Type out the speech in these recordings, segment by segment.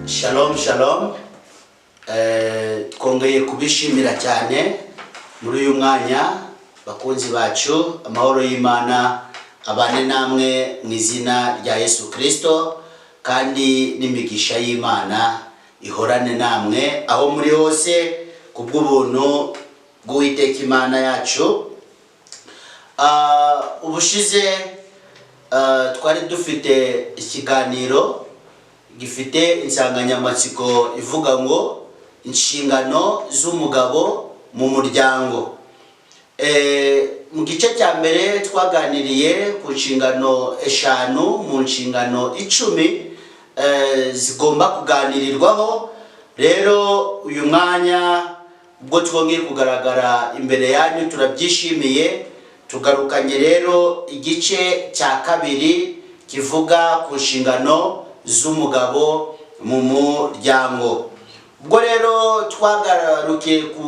Shalom shalom. Twongeye kubishimira cyane muri uyu mwanya bakunzi bacu, amahoro y'Imana abane namwe mu izina rya Yesu Kristo, kandi n'imigisha y'Imana ihorane namwe aho muri hose kubw'ubuntu bw'Uwiteka Imana yacu. Ubushize twari dufite ikiganiro gifite insanganyamatsiko ivuga ngo inshingano z'umugabo mu muryango. Mu gice cya mbere twaganiriye ku nshingano 5 mu nshingano 10 zigomba kuganirirwaho. Rero uyu mwanya ubwo twongeye kugaragara imbere yanyu turabyishimiye, tugarukanye rero igice cya kabiri kivuga ku nshingano z'umugabo mu muryango. Ubwo rero twagarukiye ku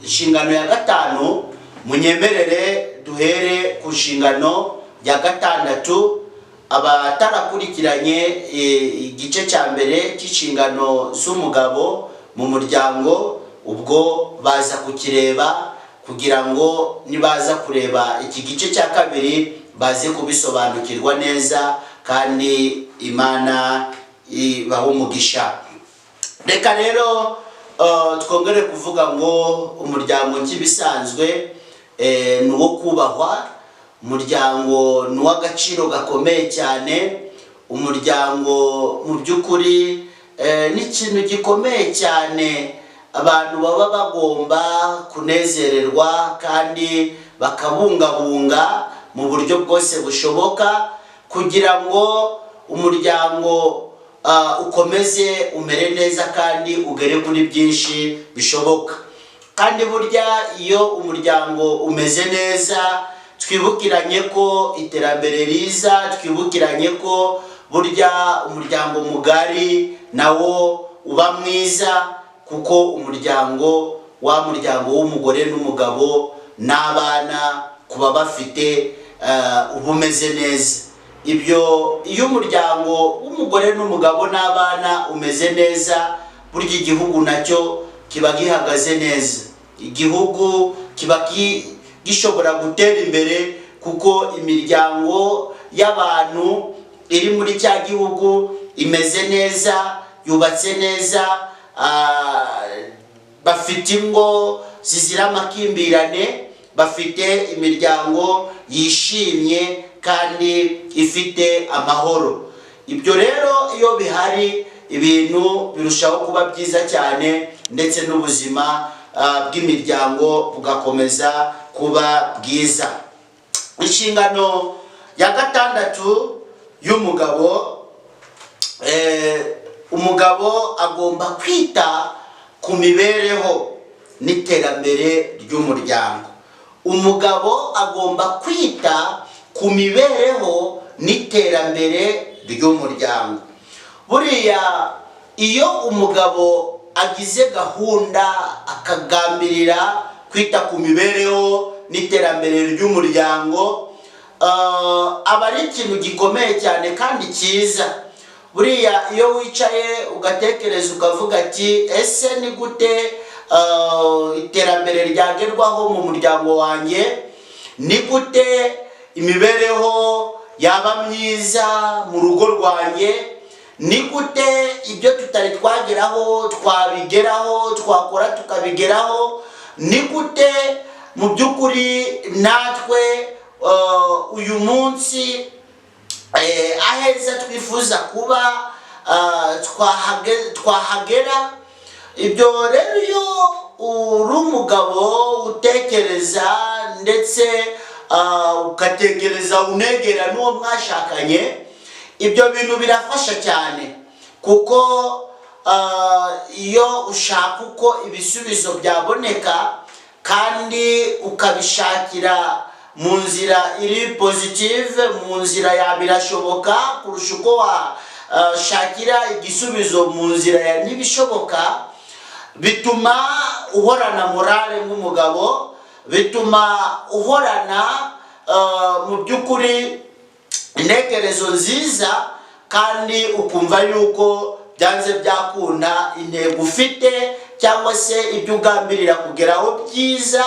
nshingano ya 5, munyemerere duhere ku nshingano ya 6. Abatarakurikiranye igice cya mbere cy'inshingano z'umugabo mu muryango, ubwo baza kukireba kugira ngo nibaza kureba iki gice cya kabiri baze kubisobanukirwa neza, kandi Imana ibahe umugisha. Reka rero twongere kuvuga ngo umuryango nk'ibisanzwe ni uwo kubahwa, umuryango ni uw'agaciro gakomeye cyane, umuryango mu by'ukuri ni ikintu gikomeye cyane abantu baba bagomba kunezererwa kandi bakabungabunga mu buryo bwose bushoboka, kugira ngo umuryango ukomeze umere neza kandi ugere kuri byinshi bishoboka. Kandi burya iyo umuryango umeze neza, twibukiranye ko iterambere riza, twibukiranye ko burya umuryango mugari nawo uba mwiza, kuko umuryango w'umugore n'umugabo n'abana kuba bafite uba umeze neza. Ibyo iyo umuryango w'umugore n'umugabo n'abana umeze neza, burya igihugu nacyo kiba gihagaze neza, igihugu kiba gishobora gutera imbere, kuko imiryango y'abantu iri muri cya gihugu imeze neza, yubatse neza, bafite ingo zizira amakimbirane, bafite imiryango yishimye kandi ifite amahoro. Ibyo rero iyo bihari, ibintu birushaho kuba byiza cyane, ndetse n'ubuzima bw'imiryango bugakomeza kuba bwiza. Inshingano ya 6 y'umugabo, umugabo agomba kwita ku mibereho n'iterambere ry'umuryango. Umugabo agomba kwita ku mibereho n'iterambere ry'umuryango. Buriya iyo umugabo agize gahunda akagambirira kwita ku mibereho n'iterambere ry'umuryango, aba ari ikintu gikomeye cyane kandi cyiza. Buriya iyo wicaye ugatekereza ukavuga ati ese ni gute iterambere ryagerwaho mu muryango wanjye, ni gute imibereho yaba myiza mu rugo rwanjye, ni gute ibyo tutari twageraho twabigeraho, twakora tukabigeraho, ni gute mu by'ukuri natwe uyu munsi aheza twifuza kuba twahagera. Ibyo rero iyo uri umugabo utekereza ndetse ugatekereza unegera n'uwo mwashakanye, ibyo bintu birafasha cyane, kuko iyo ushaka uko ibisubizo byaboneka kandi ukabishakira mu nzira iri positive, mu nzira ya birashoboka kurusha uko washakira igisubizo mu nzira ya ntibishoboka, bituma uhorana morale nk'umugabo, bituma uhorana mu by'ukuri intekerezo nziza, kandi ukumva yuko byanze byakunda intego ufite cyangwa se ibyo ugambirira kugeraho byiza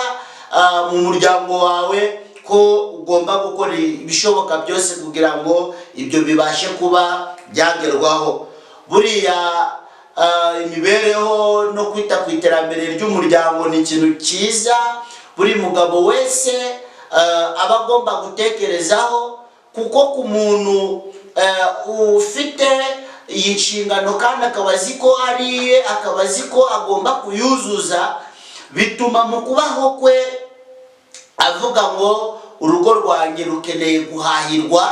mu muryango wawe, ko ugomba gukora ibishoboka byose kugira ngo ibyo bibashe kuba byagerwaho. Buriya imibereho no kwita ku iterambere ry'umuryango ni ikintu cyiza buri mugabo wese aba agomba gutekerezaho, kuko ku muntu ufite iyi nshingano kandi akaba azi ko ari iye, akaba azi ko agomba kuyuzuza, bituma mu kubaho kwe avuga ngo urugo rwanjye rukeneye guhahirwa,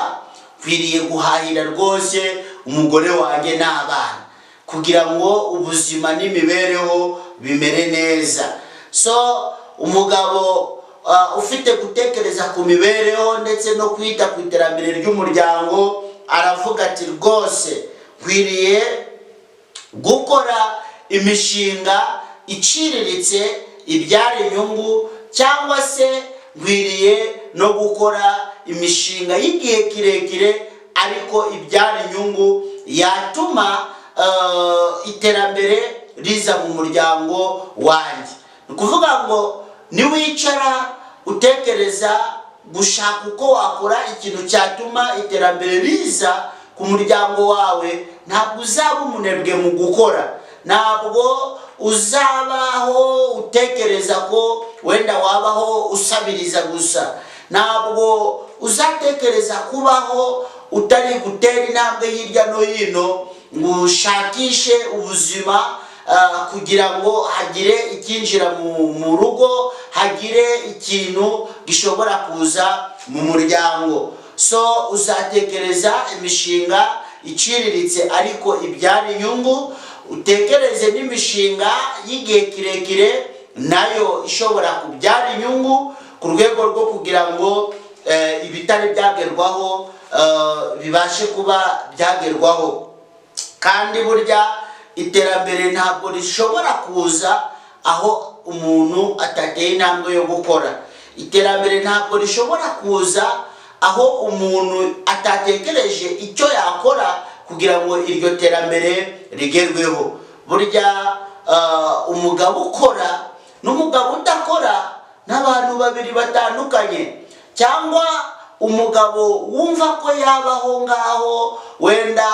kwiriye guhahira rwose umugore wanjye n'abana kugira ngo ubuzima n'imibereho bimere neza. So umugabo ufite gutekereza ku mibereho ndetse no kwita ku iterambere ry'umuryango aravuga ati rwose kwiriye gukora imishinga iciriritse ibyara inyungu, cyangwa se nkwiriye no gukora imishinga y'igihe kirekire ariko ibyara inyungu yatuma iterambere riza mu muryango wanjye. Ni ukuvuga ngo niwicara utekereza gushaka uko wakora ikintu cyatuma iterambere riza ku muryango wawe, ntabwo uzaba umunebwe mu gukora, ntabwo uzabaho utekereza ko wenda wabaho usabiriza gusa, ntabwo uzatekereza kubaho utari gutera intambwe hirya no hino ngo ushakishe ubuzima kugira ngo hagire ikinjira mu rugo, hagire ikintu gishobora kuza mu muryango. So uzatekereza imishinga iciriritse ariko ibyara inyungu, utekereze n'imishinga y'igihe kirekire nayo ishobora kubyara inyungu ku rwego rwo kugira ngo ibitari byagerwaho bibashe kuba byagerwaho. Kandi burya iterambere ntabwo rishobora kuza aho umuntu atateye intambwe yo gukora. Iterambere ntabwo rishobora kuza aho umuntu atatekereje icyo yakora kugira ngo iryo terambere rigerweho. Burya umugabo ukora n'umugabo udakora n'abantu babiri batandukanye, cyangwa umugabo wumva ko yabaho ngaho wenda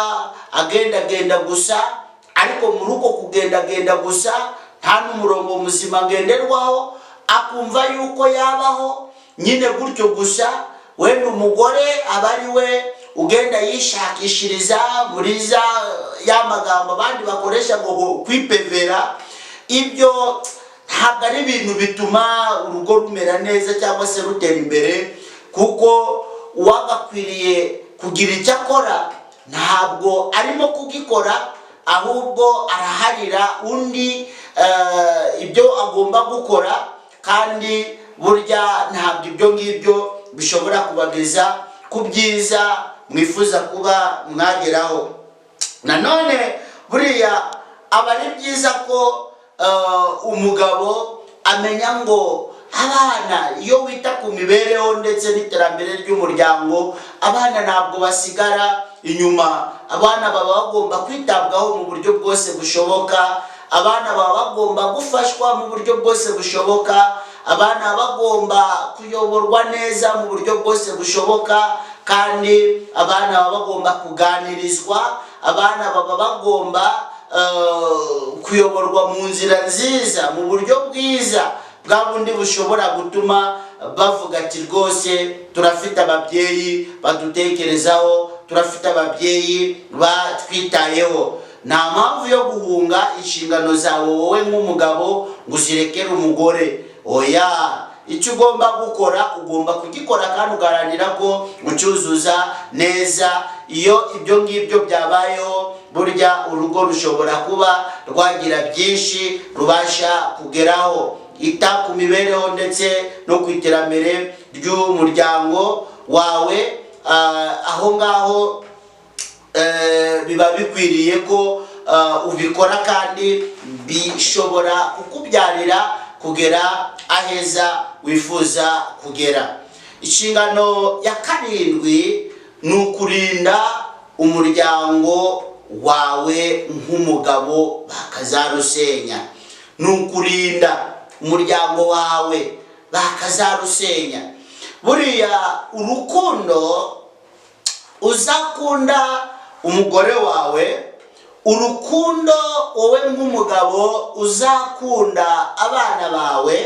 agendagenda gusa, ariko muri uko kugendagenda gusa nta n'umurongo muzima ngenderwaho, akumva yuko yabaho nyine gutyo gusa, wenda umugore aba ari we ugenda yishakishiriza muri ya magambo abandi bakoresha ngo kwipevera. Ibyo ntabwo ari ibintu bituma urugo rumera neza cyangwa se rutera imbere, kuko uwagakwiriye kugira icyo akora ntabwo arimo kugikora, ahubwo araharira undi ibyo agomba gukora, kandi burya ntabwo ibyo ngibyo bishobora kubageza ku byiza mwifuza kuba mwageraho. Nanone buriya aba ari byiza ko umugabo amenya ngo abana, iyo wita ku mibereho ndetse n'iterambere ry'umuryango, abana ntabwo basigara inyuma. Abana baba bagomba kwitabwaho mu buryo bwose bushoboka, abana baba bagomba gufashwa mu buryo bwose bushoboka, abana bagomba kuyoborwa neza mu buryo bwose bushoboka, kandi abana baba bagomba kuganirizwa, abana baba bagomba kuyoborwa mu nzira nziza, mu buryo bwiza bwa bundi bushobora gutuma bavuga ati rwose turafite ababyeyi badutekerezaho, turafite ababyeyi batwitayeho. Nta mpamvu yo guhunga inshingano zawe wowe nk'umugabo ngo uzirekere umugore. Oya, icyo ugomba gukora ugomba kugikora kandi ugaharanira ko ucyuzuza neza. Iyo ibyo ngibyo byabayeho, burya urugo rushobora kuba rwagira byinshi rubasha kugeraho. Ita ku mibereho ndetse no ku iterambere ry'umuryango wawe, aho ngaho biba bikwiriye ko ubikora, kandi bishobora kukubyarira kugera aheza wifuza kugera. Inshingano ya karindwi ni ukurinda umuryango wawe nk'umugabo bakazarusenya, nukurinda umuryango wawe bakazarusenya. Buriya urukundo uzakunda umugore wawe, urukundo wowe nk'umugabo uzakunda abana bawe,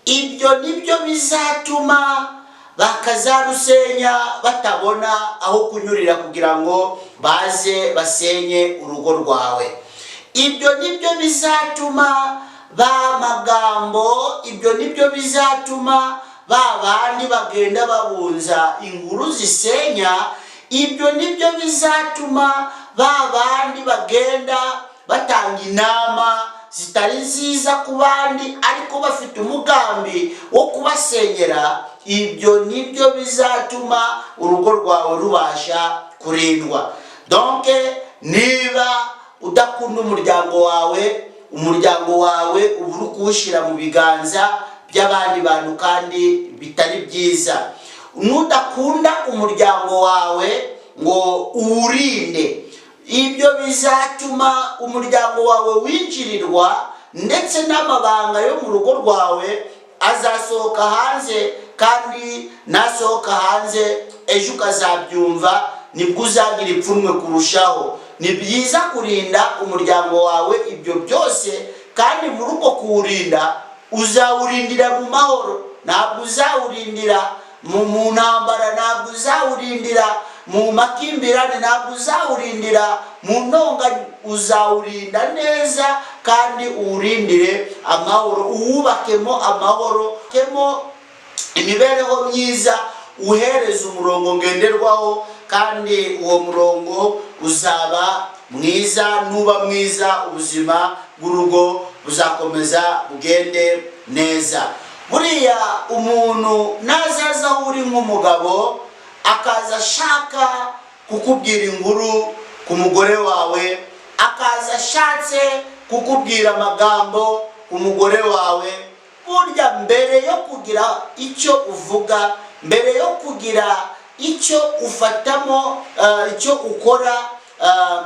ibyo nibyo bizatuma bakazarusenya batabona aho kunyurira kugira ngo baze basenye urugo rwawe. Ibyo nibyo bizatuma ba magambo, ibyo nibyo bizatuma ba bandi bagenda babunza inkuru zisenya, ibyo nibyo bizatuma ba bandi bagenda batanga inama zitari nziza ku bandi ariko bafite umugambi wo kubasenyera. Ibyo nibyo bizatuma urugo rwawe rubasha kurindwa. Donc niba udakunda umuryango wawe, umuryango wawe uba uri kuwushyira mu biganza by'abandi bantu kandi bitari byiza. Nudakunda umuryango wawe ngo uwurinde, ibyo bizatuma umuryango wawe winjirirwa, ndetse n'amabanga yo mu rugo rwawe azasohoka hanze, kandi nasohoka hanze ejo ukazabyumva nibwo uzagira ipfunwe kurushaho. Ni byiza kurinda umuryango wawe ibyo byose, kandi muri uko kuwurinda uzawurindira mu mahoro, ntabwo uzawurindira mu ntambara, ntabwo uzawurindira mu makimbirane, ntabwo uzawurindira mu ntonganya. Uzawurinda neza kandi uwurindire amahoro, uwubakemo amahoro, kemo imibereho myiza, uhereza umurongo ngenderwaho, kandi uwo murongo uzaba mwiza. Nuba mwiza, ubuzima bw'urugo buzakomeza bugende neza. Buriya umuntu nazaza aho uri nk'umugabo akaza ashaka kukubwira inkuru ku mugore wawe, akaza ashatse kukubwira amagambo ku mugore wawe, burya mbere yo kugira icyo uvuga, mbere yo kugira icyo ufatamo, icyo ukora,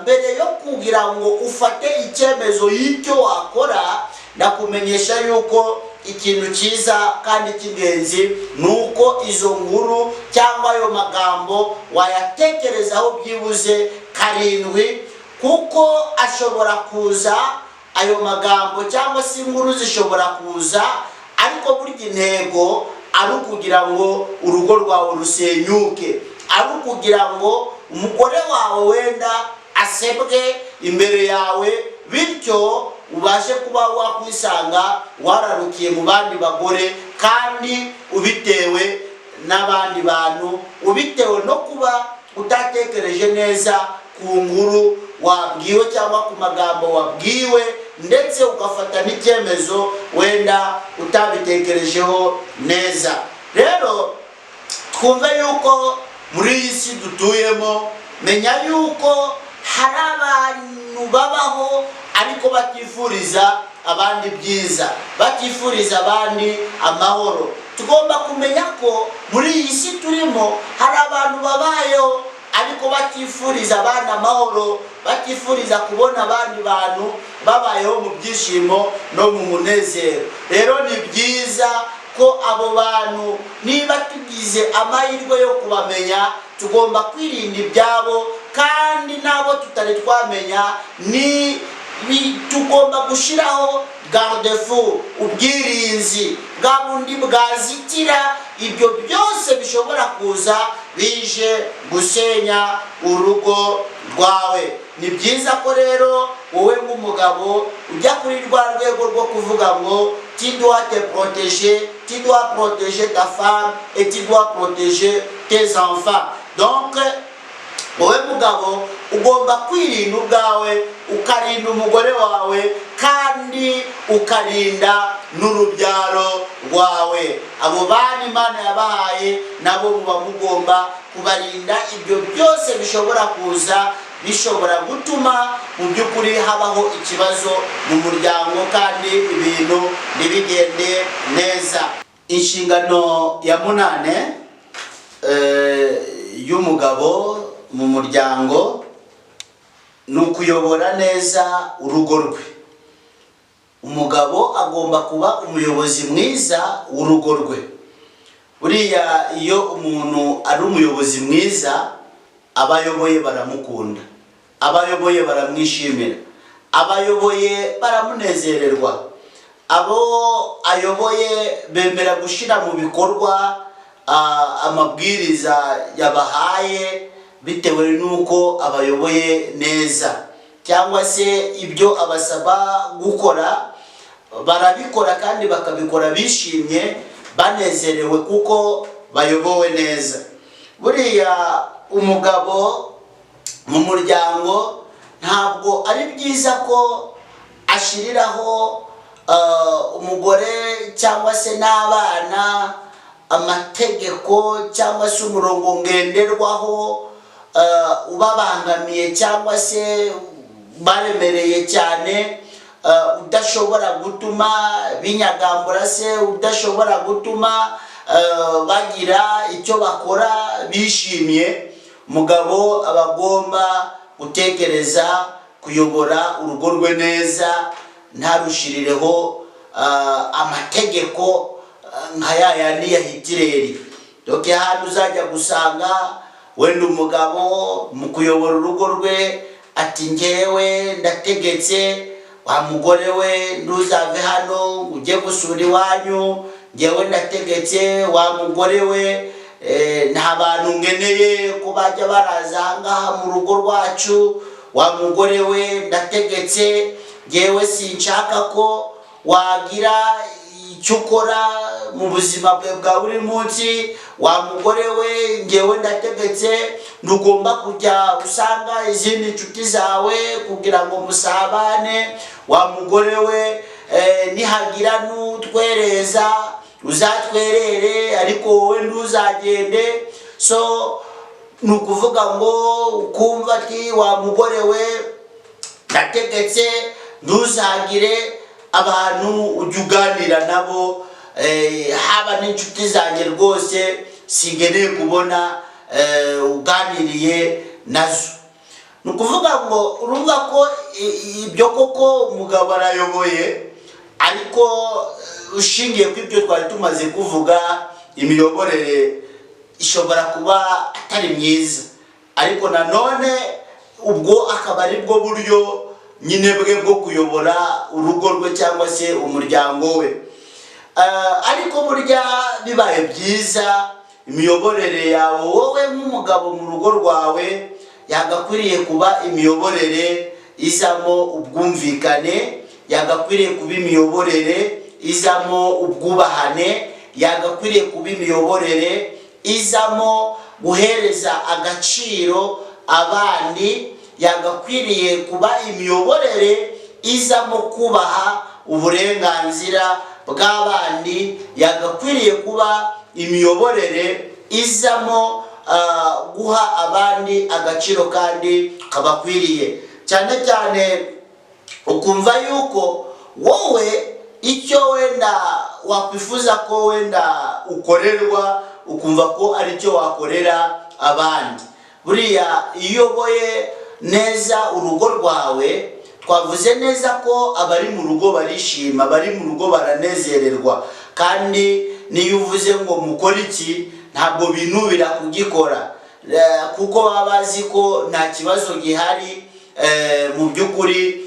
mbere yo kugira ngo ufate icyemezo y'icyo wakora, ndakumenyesha yuko ikintu cyiza kandi cy'ingenzi nuko izo nkuru cyangwa ayo magambo wayatekerezaho byibuze karindwi, kuko ashobora kuza ayo magambo cyangwa se inkuru zishobora kuza, ariko burya intego ari ukugira ngo urugo rwawe rusenyuke, ari ukugira ngo umugore wawe wenda asebwe imbere yawe, bityo ubashe kuba wakwisanga wararukiye mu bandi bagore, kandi ubitewe n'abandi bantu, ubitewe no kuba utatekereje neza ku nkuru wabwiwe cyangwa ku magambo wabwiwe, ndetse ugafata n'icyemezo wenda utabitekerejeho neza. Rero twumve yuko muri iyi si dutuyemo, menya yuko hari abantu babaho ariko batifuriza abandi byiza, batifuriza abandi amahoro. Tugomba kumenya ko muri iyi si turimo hari abantu babayeho ariko batifuriza abandi amahoro, batifuriza kubona abandi bantu babayeho mu byishimo no mu munezero. Rero ni byiza ko abo bantu niba tugize amahirwe yo kubamenya, tugomba kwirinda ibyabo, kandi nabo tutari twamenya tugomba gushyiraho garde-fou, ubwirinzi bwa bundi bwazitira ibyo byose bishobora kuza bije gusenya urugo rwawe. Ni byiza ko rero wowe nk'umugabo ujya kuri rwa rwego rwo kuvuga ngo tu dois te protéger, tu dois protéger ta femme et tu dois protéger tes enfants. Donc wowe mugabo ugomba kwirinda ubwawe, ukarinda umugore wawe, kandi ukarinda n'urubyaro rwawe. Abo bana Imana yabahaye nabo muba mugomba kubarinda ibyo byose bishobora kuza, bishobora gutuma mu by'ukuri habaho ikibazo mu muryango, kandi ibintu ntibigende neza. Inshingano ya 8 y'umugabo mu muryango ni ukuyobora neza urugo rwe. Umugabo agomba kuba umuyobozi mwiza w'urugo rwe. Buriya iyo umuntu ari umuyobozi mwiza, abayoboye baramukunda, abayoboye baramwishimira, abayoboye baramunezererwa, abo ayoboye bemera gushyira mu bikorwa amabwiriza yabahaye bitewe n'uko abayoboye neza, cyangwa se ibyo abasaba gukora barabikora kandi bakabikora bishimye banezerewe kuko bayobowe neza. Buriya umugabo mu muryango ntabwo ari byiza ko ashiriraho umugore cyangwa se n'abana amategeko cyangwa se umurongo ngenderwaho ubabangamiye cyangwa se baremereye cyane, udashobora gutuma binyagambura se, udashobora gutuma bagira icyo bakora bishimye. Umugabo aba agomba gutekereza kuyobora urugo rwe neza, ntarushirireho amategeko nka yayandi ya Hitireri. Doke hano uzajya gusanga wenda umugabo mu kuyobora urugo rwe ati ngewe ndategetse, wa mugore we nduzave hano ujye gusura iwanyu, ngewe ndategetse, wa mugore we nta bantu ngeneye ko bajya baraza ahangaha mu rugo rwacu, wa mugore we ndategetse, ngewe sinshaka ko wagira icyo ukora mu buzima bwe bwa buri munsi, wa mugore we ngewe ndategetse, ntugomba kujya usanga izindi nshuti zawe kugira ngo musabane, wa mugore we nihagira n'utwereza uzatwerere ariko wowe ntuzagende. So ni ukuvuga ngo ukumva ati wa mugore we ndategetse, ntuzagire abantu ujya uganira nabo, haba n'inshuti zanjye rwose singeneye kubona uganiriye nazo. Ni ukuvuga ngo urumva ko ibyo koko umugabo arayoboye, ariko ushingiye ku ibyo twari tumaze kuvuga, imiyoborere ishobora kuba atari myiza, ariko nanone ubwo akaba ari bwo buryo nyine bwe bwo kuyobora urugo rwe cyangwa se umuryango we. Ariko burya bibaye byiza imiyoborere yawe wowe nk'umugabo mu rugo rwawe yagakwiriye kuba imiyoborere izamo ubwumvikane, yagakwiriye kuba imiyoborere izamo ubwubahane, yagakwiriye kuba imiyoborere izamo guhereza agaciro abandi, yagakwiriye kuba imiyoborere izamo kubaha uburenganzira bw'abandi, yagakwiriye kuba imiyoborere izamo guha abandi agaciro kandi kabakwiriye. Cyane cyane ukumva yuko wowe icyo wenda wakwifuza ko wenda ukorerwa, ukumva ko ari cyo wakorera abandi. Buriya iyo uyoboye neza urugo rwawe, twavuze neza ko abari mu rugo barishima, bari mu rugo baranezererwa, kandi niyo uvuze ngo mukore iki ntabwo binubira kugikora, kuko baba bazi ko nta kibazo gihari. Mu by'ukuri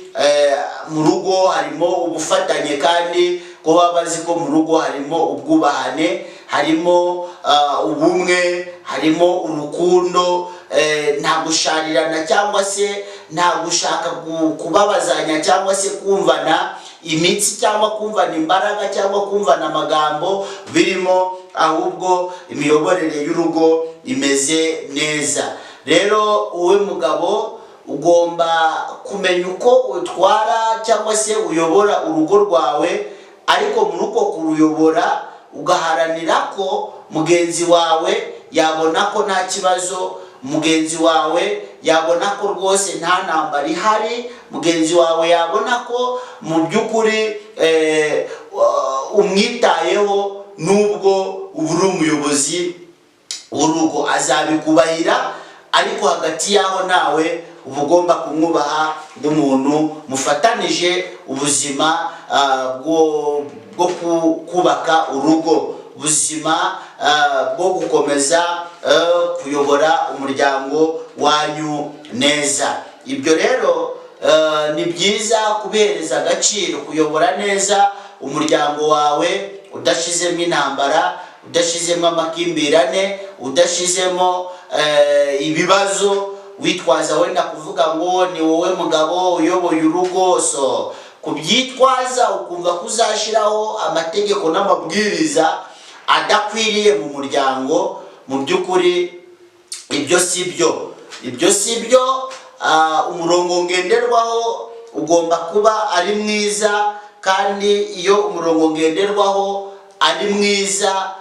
mu rugo harimo ubufatanye, kandi ko baba bazi ko mu rugo harimo ubwubahane, harimo ubumwe, harimo urukundo, nta gusharirana cyangwa se nta gushaka kubabazanya cyangwa se kumvana imitsi cyangwa kumvana imbaraga cyangwa kumvana amagambo birimo, ahubwo imiyoborere y'urugo imeze neza. Rero wowe mugabo ugomba kumenya uko utwara cyangwa se uyobora urugo rwawe, ariko muri uko kuruyobora ugaharanira ko mugenzi wawe yabona ko nta kibazo, mugenzi wawe yabona ko rwose nta ntambara ihari, mugenzi wawe yabona ko mu by'ukuri umwitayeho, nubwo uba uri umuyobozi w'urugo azabikubahira, ariko hagati yaho nawe uba ugomba kumwubaha nk'umuntu mufatanije ubuzima bwo kubaka urugo, ubuzima bwo gukomeza kuyobora umuryango wanyu neza. Ibyo rero ni byiza kubihereza agaciro, kuyobora neza umuryango wawe udashizemo intambara, udashizemo amakimbirane, udashizemo ibibazo witwaza wenda kuvuga ngo ni wowe mugabo uyoboye urugo, so kubyitwaza ukumva kuzashiraho amategeko n'amabwiriza adakwiriye mu muryango. Mu by'ukuri ibyo si byo. Umurongo ngenderwaho ugomba kuba ari mwiza, kandi iyo umurongo ngenderwaho ari mwiza,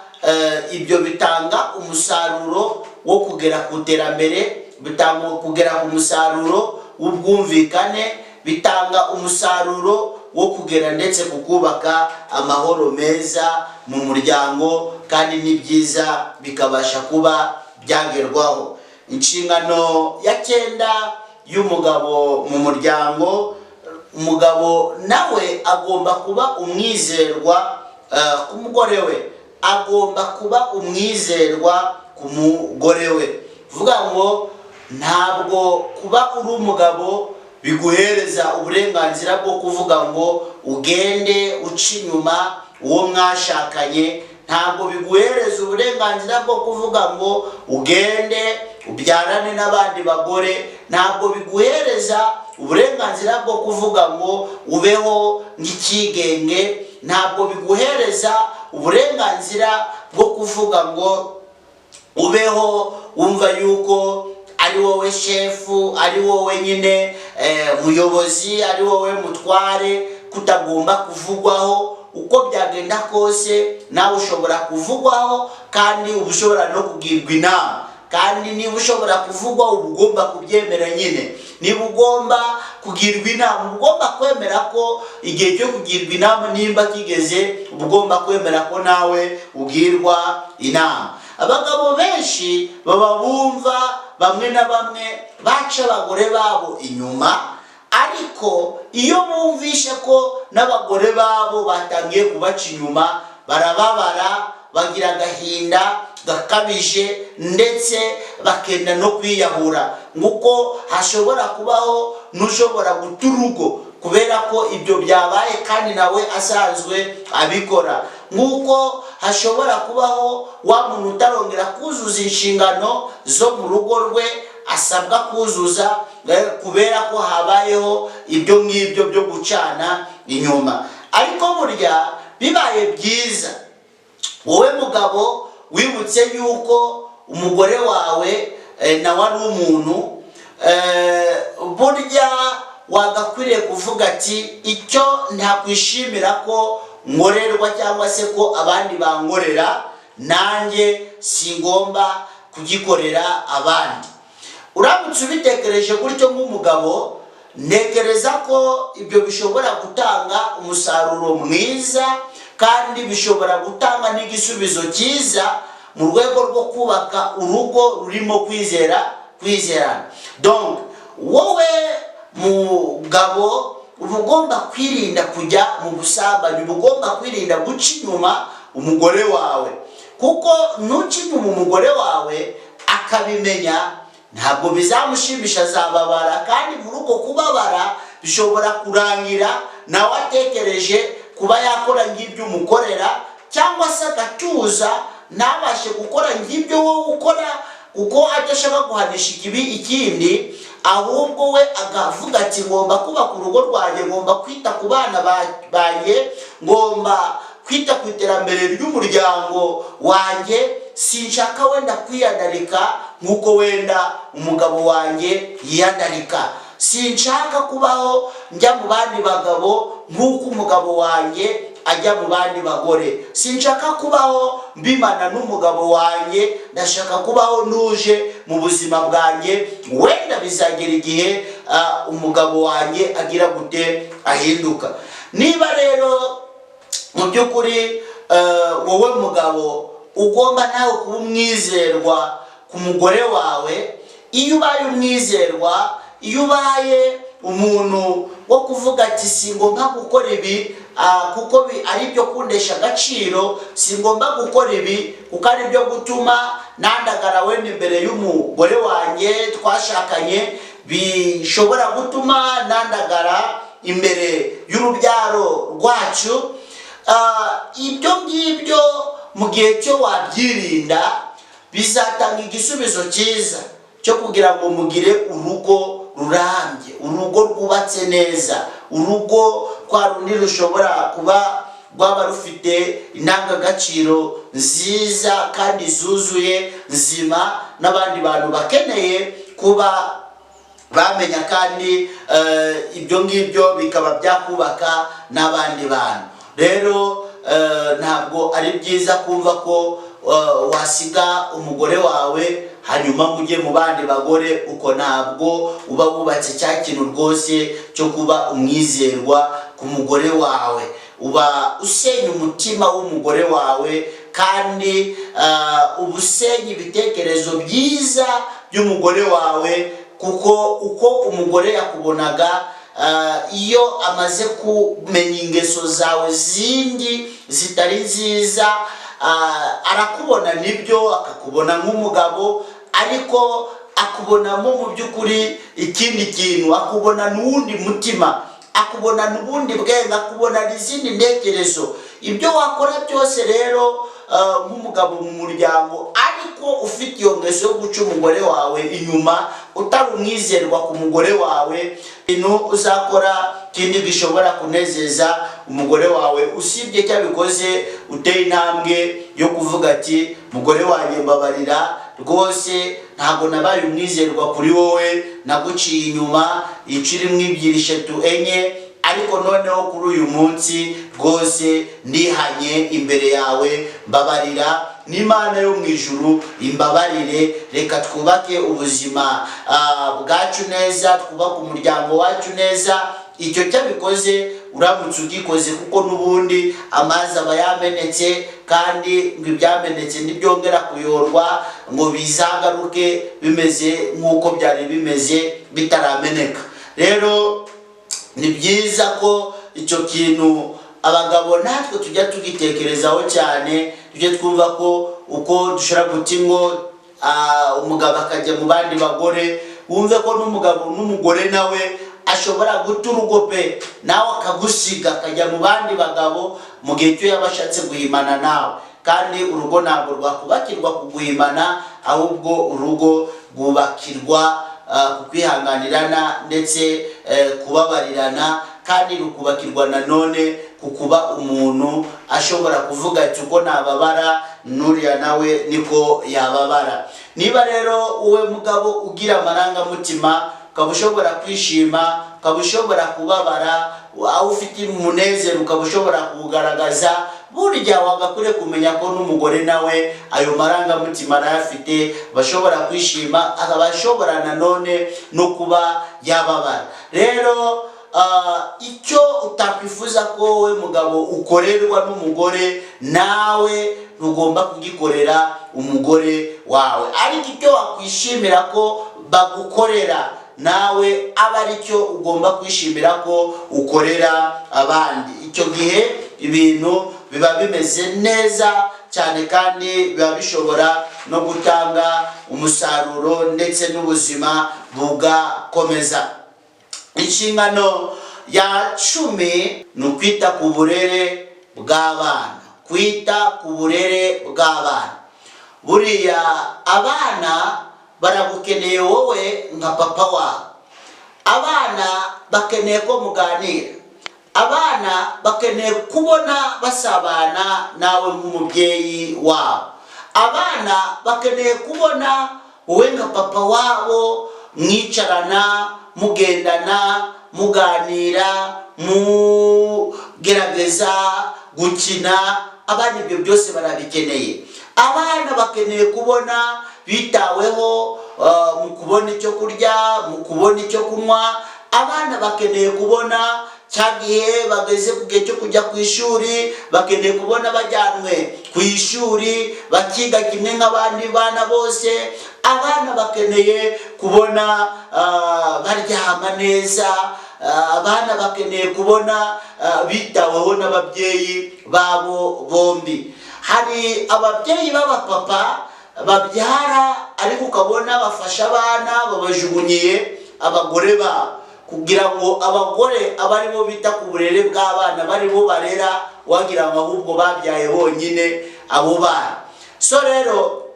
ibyo bitanga umusaruro wo kugera ku iterambere, bitanga kugera ku musaruro w'ubwumvikane, bitanga umusaruro wo kugera ndetse ku kubaka amahoro meza mu muryango, kandi ni byiza bikabasha kuba byagerwaho. Inshingano ya 9 y'umugabo mu muryango, umugabo nawe agomba kuba umwizerwa ku mugore we, agomba kuba umwizerwa ku mugore we. Vuga ngo ntabwo kuba uri umugabo biguhereza uburenganzira bwo kuvuga ngo ugende uca inyuma uwo mwashakanye, ntabwo biguhereza uburenganzira bwo kuvuga ngo ugende ubyarane n'abandi bagore, ntabwo biguhereza uburenganzira bwo kuvuga ngo ubeho nk'ikigenge, ntabwo biguhereza uburenganzira bwo kuvuga ngo ubeho wumva yuko ari wowe shefu, ari wowe nyine muyobozi, ari wowe mutware, kutagomba kuvugwaho. Uko byagenda kose nawe ushobora kuvugwaho, kandi ubushobora no kugirwa inama, kandi niba ushobora kuvugwa uba ugomba kubyemera nyine. Niba ugomba kugirwa inama, ugomba kwemera ko igihe cyo kugirwa inama nimba kigeze, uba ugomba kwemera ko nawe ugirwa inama. Abagabo benshi baba bumva bamwe na bamwe baca abagore babo inyuma, ariko iyo bumvishe ko n'abagore babo batangiye kubaca inyuma, barababara, bagira agahinda gakabije, ndetse bakenda no kwiyahura. Nguko hashobora kubaho n'ushobora guta urugo kubera ko ibyo byabaye kandi nawe asanzwe abikora. Nguko hashobora kubaho wa muntu utarongera kuzuza inshingano zo mu rugo rwe asabwa kuzuza, kubera ko habayeho ibyo ngibyo byo gucana inyuma. Ariko burya bibaye byiza wowe mugabo wibutse yuko umugore wawe nawe ari umuntu, burya wagakwiriye kuvuga ati icyo ntakwishimira ko nkorerwa cyangwa se ko abandi bankorera, nanjye singomba kugikorera abandi. Uramutse ubitekereje gutyo nk'umugabo, ntekereza ko ibyo bishobora gutanga umusaruro mwiza, kandi bishobora gutanga n'igisubizo cyiza mu rwego rwo kubaka urugo rurimo kwizerana. Donc wowe mugabo uba ugomba kwirinda kujya mu busambanyi, uba ugomba kwirinda guca inyuma umugore wawe, kuko nuca inyuma umugore wawe akabimenya, ntabwo bizamushimisha, azababara, kandi muri uko kubabara bishobora kurangira nawe atekereje kuba yakora ngibyo umukorera, cyangwa se agatuza ntabashe gukora ngibyo wowe ukora, kuko adashaka guhanisha ikibi ikindi, ahubwo we agavuga ati ngomba kubaka urugo rwanjye, ngomba kwita ku bana banjye, ngomba kwita ku iterambere ry'umuryango wanjye, sinshaka wenda kwiyandarika nk'uko wenda umugabo wanjye yiyandarika, sinshaka kubaho njya mu bandi bagabo nk'uko umugabo wanjye ajya mu bandi bagore, sinshaka kubaho mbimana n'umugabo wanjye, ndashaka kubaho nuje mu buzima bwanjye, wenda bizagera igihe umugabo wanjye agira gute ahinduka. Niba rero mu by'ukuri wowe mugabo ugomba nawe kuba umwizerwa ku mugore wawe, iyo ubaye umwizerwa iyo ubaye umuntu wo kuvuga ati singomba gukora ibi kuko ari byo kundesha agaciro, singomba gukora ibi kuko ari byo gutuma nandagara wenda imbere y'umugore wanjye twashakanye, bishobora gutuma nandagara imbere y'urubyaro rwacu. Ibyo ngibyo mu gihe cyo wabyirinda bizatanga igisubizo cyiza cyo kugira ngo mugire urugo rurambye, urugo rwubatse neza, urugo kwa rundi rushobora kuba rwaba rufite indangagaciro nziza kandi zuzuye nzima, n'abandi bantu bakeneye kuba bamenya, kandi ibyo ngibyo bikaba byakubaka n'abandi bantu. Rero ntabwo ari byiza kumva ko wasiga umugore wawe hanyuma mujye mu bandi bagore, uko ntabwo uba wubatse cya kintu rwose cyo kuba umwizerwa ku mugore wawe, uba usenya umutima w'umugore wawe, kandi uba usenya ibitekerezo byiza by'umugore wawe, kuko uko umugore yakubonaga iyo amaze kumenya ingeso zawe zindi zitari nziza, arakubona nibyo, akakubona nk'umugabo, ariko akubonamo mu by'ukuri ikindi kintu, akubona n'uwundi mutima, akubona n'ubundi bwenge, akubona n'izindi ntekerezo. Ibyo wakora byose rero nk'umugabo mu muryango, ariko ufite iyo ngeso yo guca umugore wawe inyuma, utari umwizerwa ku mugore wawe, ibintu uzakora kindi gishobora kunezeza umugore wawe, usibye cyabikoze uteye intambwe yo kuvuga ati mugore wanjye mbabarira rwose, ntabwo nabaye umwizerwa kuri wowe, naguciye inyuma inshuro imwe, ebyiri, eshatu, enye, ariko noneho kuri uyu munsi rwose ndihanye imbere yawe, mbabarira, n'Imana yo mu ijuru imbabarire, reka twubake ubuzima bwacu neza, twubake umuryango wacu neza. Icyo cyabikoze uramutse ugikoze, kuko n'ubundi amazi aba yamenetse, kandi ngo ibyamenetse ntibyongera kuyorwa ngo bizagaruke bimeze nk'uko byari bimeze bitarameneka. Rero ni byiza ko icyo kintu abagabo natwe tujya tugitekerezaho cyane, tujye twumva ko uko dushobora guta ingo, umugabo akajya mu bandi bagore, wumve ko n'umugabo n'umugore nawe ashobora guta urugo pe, nawe akagusiga akajya mu bandi bagabo mu gihe cyo yabashatse guhimana nawe. Kandi urugo ntabwo rwakubakirwa kuguhimana, ahubwo urugo rwubakirwa kukwihanganirana ndetse kubabarirana, kandi rukubakirwa nanone kukuba umuntu ashobora kuvuga ati uko nababara n'uriya nawe niko yababara. Niba rero uwe mugabo ugira amarangamutima, ukaba ushobora kwishima, ukaba ushobora kubabara, aho ufite umunezero ukaba ushobora kuwugaragaza, burya wagakwiye kumenya ko n'umugore nawe ayo marangamutima arayafite, bashobora kwishima, akaba ashobora nanone no kuba yababara. Rero icyo utakwifuza ko wowe mugabo ukorerwa n'umugore, nawe ntugomba kugikorera umugore wawe, ariko icyo wakwishimira ko bagukorera, nawe aba ari cyo ugomba kwishimira ko ukorera abandi. Icyo gihe ibintu biba bimeze neza cyane, kandi biba bishobora no gutanga umusaruro ndetse n'ubuzima bugakomeza. Inshingano ya 10 ni ukwita ku burere bw'abana, kwita ku burere bw'abana. Buriya abana baragukeneye wowe nka papa wabo, abana bakeneye ko muganira, abana bakeneye kubona basabana nawe nk'umubyeyi wabo, abana bakeneye kubona wowe nka papa wabo mwicarana, mugendana, muganira, mugerageza gukina. Abana ibyo byose barabikeneye. Abana bakeneye kubona bitaweho mu kubona icyo kurya, mu kubona icyo kunywa. Abana bakeneye kubona cyagiye bageze ku gihe cyo kujya ku ishuri, bakeneye kubona bajyanwe ku ishuri bakiga kimwe nk'abandi bana bose. Abana bakeneye kubona baryama neza, abana bakeneye kubona bitaweho n'ababyeyi babo bombi. Hari ababyeyi b'abapapa babyara ariko ukabona bafasha abana babajugunyiye abagore babo, kugira ngo abagore abari bo bita ku burere bw'abana bari bo barera, wagira ngo ahubwo babyaye bonyine abo bana. So rero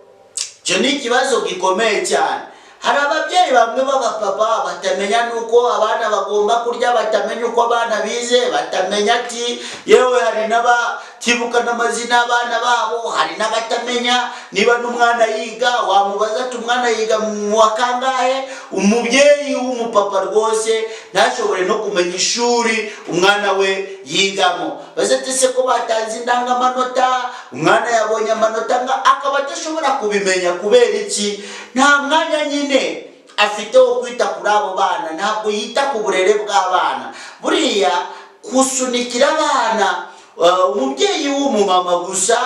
cyo ni ikibazo gikomeye cyane. Hari ababyeyi bamwe b'abapapa batamenya nuko abana bagomba kurya, batamenya uko abana bize, batamenya ati yewe hari n'abatibuka n'amazina y'abana babo, hari n'abatamenya niba n'umwana yiga, wamubaza ati umwana yiga mu wa kangahe. Umubyeyi w'umupapa rwose ntashobore no kumenya ishuri umwana we yigamo. Bazate se ko batanze indangamanota, umwana yabonye amanota akaba adashobora kubimenya. Kubera iki? Nta mwanya nyine afite wo kwita kuri abo bana, ntabwo yita ku burere bw'abana. Buriya kusunikira abana umubyeyi w'umumama gusa,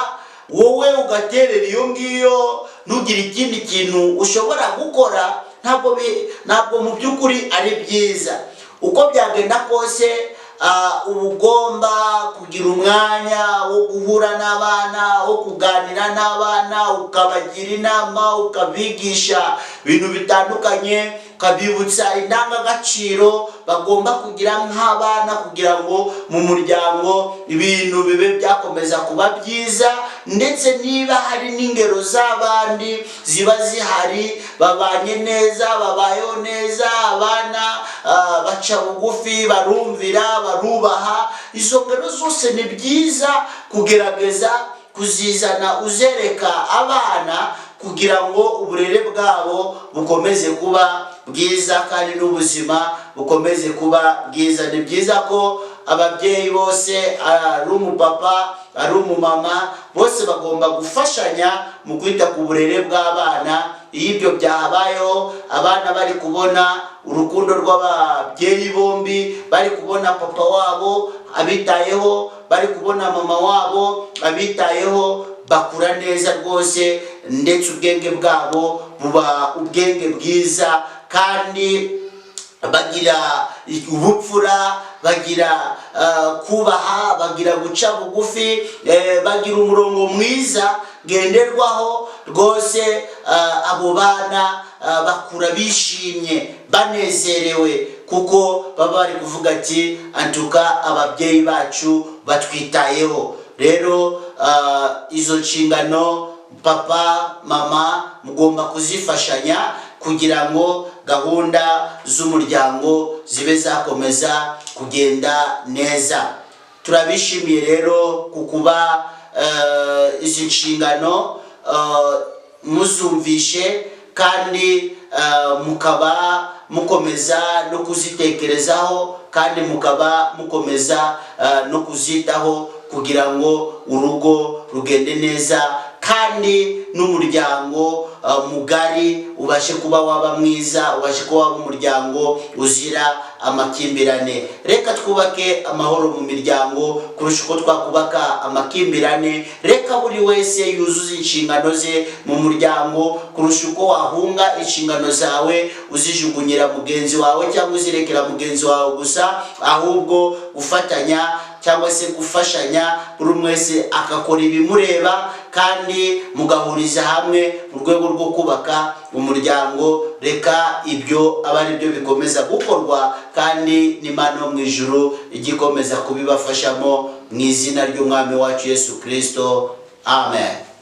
wowe ugaterera iyo ngiyo ntugire ikindi kintu ushobora gukora, ntabwo mu by'ukuri ari byiza. Uko byagenda kose uba ugomba kugira umwanya wo guhura n'abana, wo kuganira n'abana, ukabagira inama, ukabigisha ibintu bitandukanye, ukabibutsa indangagaciro bagomba kugira nk'abana, kugira ngo mu muryango ibintu bibe byakomeza kuba byiza. Ndetse niba hari n'ingero z'abandi ziba zihari, babanye neza, babayeho neza, abana baca bugufi, barumvira, barubaha, izo ngero zose ni byiza kugerageza kuzizana uzereka abana, kugira ngo uburere bwabo bukomeze kuba bwiza kandi n'ubuzima bukomeze kuba bwiza. Ni byiza ko ababyeyi bose, ari umupapa ari umumama, bose bagomba gufashanya mu kwita ku burere bw'abana. Iyo ibyo byahabayeho, abana bari kubona urukundo rw'ababyeyi bombi, bari kubona papa wabo abitayeho, bari kubona mama wabo abitayeho, bakura neza rwose, ndetse ubwenge bwabo buba ubwenge bwiza, kandi bagira ubupfura, bagira kubaha, bagira guca bugufi, bagira umurongo mwiza genderwaho rwose. Abo bana bakura bishimye, banezerewe, kuko baba bari kuvuga ati antuka ababyeyi bacu batwitayeho. Rero izo nshingano papa mama mugomba kuzifashanya kugira ngo gahunda z'umuryango zibe zakomeza kugenda neza. Turabishimiye rero kukuba izi nshingano muzumvishe, kandi mukaba mukomeza no kuzitekerezaho, kandi mukaba mukomeza no kuzitaho, kugira ngo urugo rugende neza, kandi n'umuryango mugari ubashe kuba waba mwiza, ubashe kuba waba umuryango uzira amakimbirane. Reka twubake amahoro mu miryango kurusha uko twakubaka amakimbirane. Reka buri wese yuzuza inshingano ze mu muryango kurusha uko wahunga inshingano zawe uzijugunyira mugenzi wawe, cyangwa uzirekera mugenzi wawe gusa, ahubwo gufatanya cyangwa se gufashanya, buri wese akakora ibimureba, kandi mugahuriza hamwe mu rwego rwo kubaka umuryango. Reka ibyo aba ari byo bikomeza gukorwa, kandi n'Imana yo mu ijuru igikomeza kubibafashamo, mu izina ry'umwami wacu Yesu Kristo. Amen.